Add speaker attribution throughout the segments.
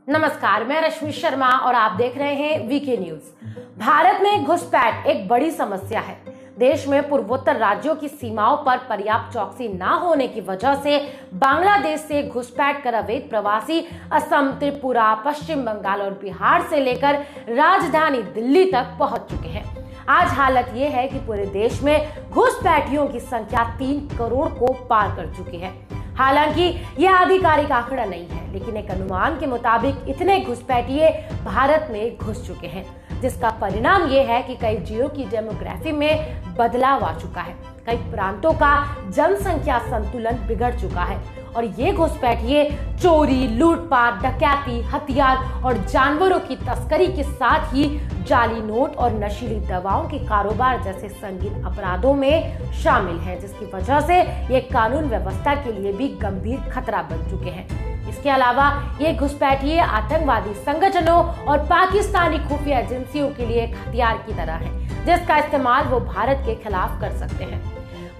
Speaker 1: नमस्कार, मैं रश्मि शर्मा और आप देख रहे हैं वीके न्यूज। भारत में घुसपैठ एक बड़ी समस्या है। देश में पूर्वोत्तर राज्यों की सीमाओं पर पर्याप्त चौकसी न होने की वजह से बांग्लादेश से घुसपैठ कर अवैध प्रवासी असम, त्रिपुरा, पश्चिम बंगाल और बिहार से लेकर राजधानी दिल्ली तक पहुंच चुके हैं। आज हालत ये है कि पूरे देश में घुसपैठियों की संख्या 3 करोड़ को पार कर चुकी है। हालांकि यह आधिकारिक आंकड़ा नहीं है, लेकिन एक अनुमान के मुताबिक इतने घुसपैठिए भारत में घुस चुके हैं, जिसका परिणाम यह है कि कई जिलों की डेमोग्राफी में बदलाव आ चुका है। कई प्रांतों का जनसंख्या संतुलन बिगड़ चुका है और ये घुसपैठिए चोरी, लूटपाट, डकैती, हथियार और जानवरों की तस्करी के साथ ही जाली नोट और नशीली दवाओं के कारोबार जैसे संगीन अपराधों में शामिल हैं, जिसकी वजह से ये कानून व्यवस्था के लिए भी गंभीर खतरा बन चुके हैं। इसके अलावा ये घुसपैठिए आतंकवादी संगठनों और पाकिस्तानी खुफिया एजेंसियों के लिए एक हथियार की तरह है, जिसका इस्तेमाल वो भारत के खिलाफ कर सकते हैं।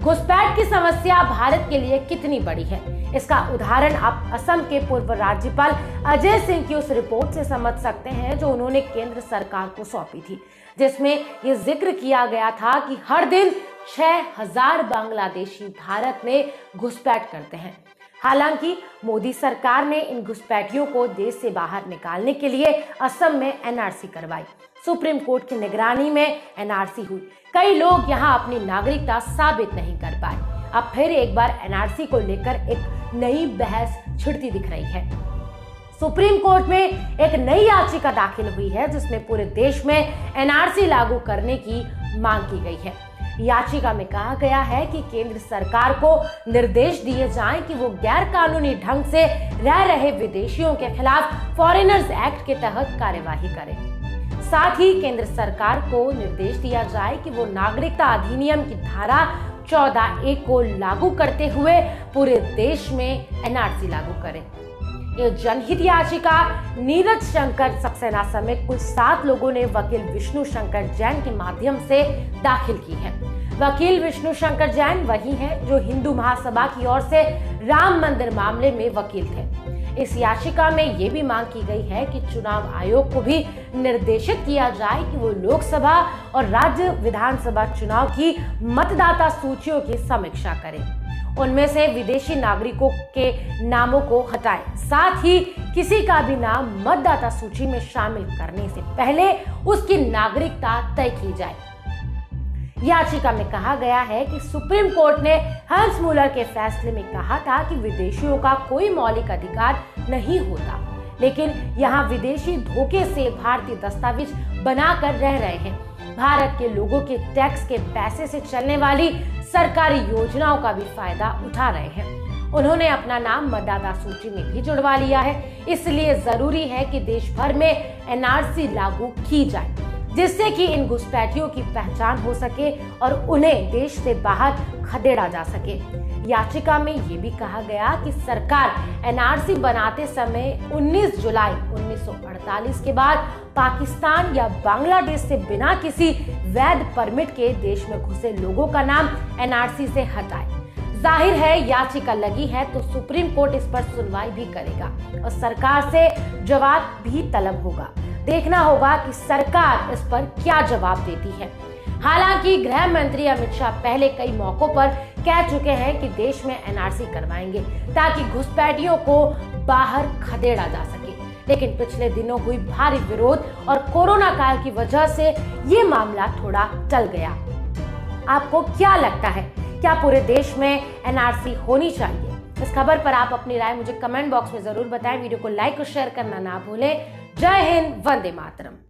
Speaker 1: घुसपैठ की समस्या भारत के लिए कितनी बड़ी है, इसका उदाहरण आप असम के पूर्व राज्यपाल अजय सिंह की उस रिपोर्ट से समझ सकते हैं जो उन्होंने केंद्र सरकार को सौंपी थी, जिसमें ये जिक्र किया गया था कि हर दिन 6000 बांग्लादेशी भारत में घुसपैठ करते हैं। हालांकि मोदी सरकार ने इन घुसपैठियों को देश से बाहर निकालने के लिए असम में एनआरसी करवाई। सुप्रीम कोर्ट की निगरानी में एनआरसी हुई। कई लोग यहां अपनी नागरिकता साबित नहीं कर पाए। अब फिर एक बार एनआरसी को लेकर एक नई बहस छिड़ती दिख रही है। सुप्रीम कोर्ट में एक नई याचिका दाखिल हुई है, जिसमें पूरे देश में एनआरसी लागू करने की मांग की गई है। याचिका में कहा गया है कि केंद्र सरकार को निर्देश दिए जाएं कि वो गैर कानूनी ढंग से रह रहे विदेशियों के खिलाफ फॉरेनर्स एक्ट के तहत कार्यवाही करे। साथ ही केंद्र सरकार को निर्देश दिया जाए कि वो नागरिकता अधिनियम की धारा 14A को लागू करते हुए पूरे देश में एनआरसी लागू करे। ये जनहित याचिका नीरज शंकर सक्सेना समेत कुल 7 लोगों ने वकील विष्णु शंकर जैन के माध्यम से दाखिल की है। वकील विष्णु शंकर जैन वही हैं जो हिंदू महासभा की ओर से राम मंदिर मामले में वकील थे। इस याचिका में ये भी मांग की गई है कि चुनाव आयोग को भी निर्देशित किया जाए कि वो लोकसभा और राज्य विधानसभा चुनाव की मतदाता सूचियों की समीक्षा करे, उनमें से विदेशी नागरिकों के नामों को हटाए, साथ ही किसी का भी नाम मतदाता सूची में शामिल करने से पहले उसकी नागरिकता तय की जाए। याचिका में कहा गया है कि सुप्रीम कोर्ट ने हंस मुलर के फैसले में कहा था कि विदेशियों का कोई मौलिक अधिकार नहीं होता, लेकिन यहाँ विदेशी धोखे से भारतीय दस्तावेज बनाकर रह रहे हैं। भारत के लोगों के टैक्स के पैसे से चलने वाली सरकारी योजनाओं का भी फायदा उठा रहे हैं। उन्होंने अपना नाम मतदाता सूची में भी जुड़वा लिया है। इसलिए जरूरी है कि देश भर में एनआरसी लागू की जाए, जिससे कि इन घुसपैठियों की पहचान हो सके और उन्हें देश से बाहर खदेड़ा जा सके। याचिका में ये भी कहा गया कि सरकार एनआरसी बनाते समय 19 जुलाई 1948 के बाद पाकिस्तान या बांग्लादेश से बिना किसी वैध परमिट के देश में घुसे लोगों का नाम एनआरसी से हटाए। जाहिर है याचिका लगी है तो सुप्रीम कोर्ट इस पर सुनवाई भी करेगा और सरकार से जवाब भी तलब होगा। देखना होगा कि सरकार इस पर क्या जवाब देती है। हालांकि गृह मंत्री अमित शाह पहले कई मौकों पर कह चुके हैं कि देश में एनआरसी करवाएंगे ताकि घुसपैठियों को बाहर खदेड़ा जा सके, लेकिन पिछले दिनों हुई भारी विरोध और कोरोना काल की वजह से ये मामला थोड़ा टल गया। आपको क्या लगता है, क्या पूरे देश में एनआरसी होनी चाहिए? इस खबर पर आप अपनी राय मुझे कमेंट बॉक्स में जरूर बताएं। वीडियो को लाइक और शेयर करना ना भूलें। जय हिंद, वंदे मातरम।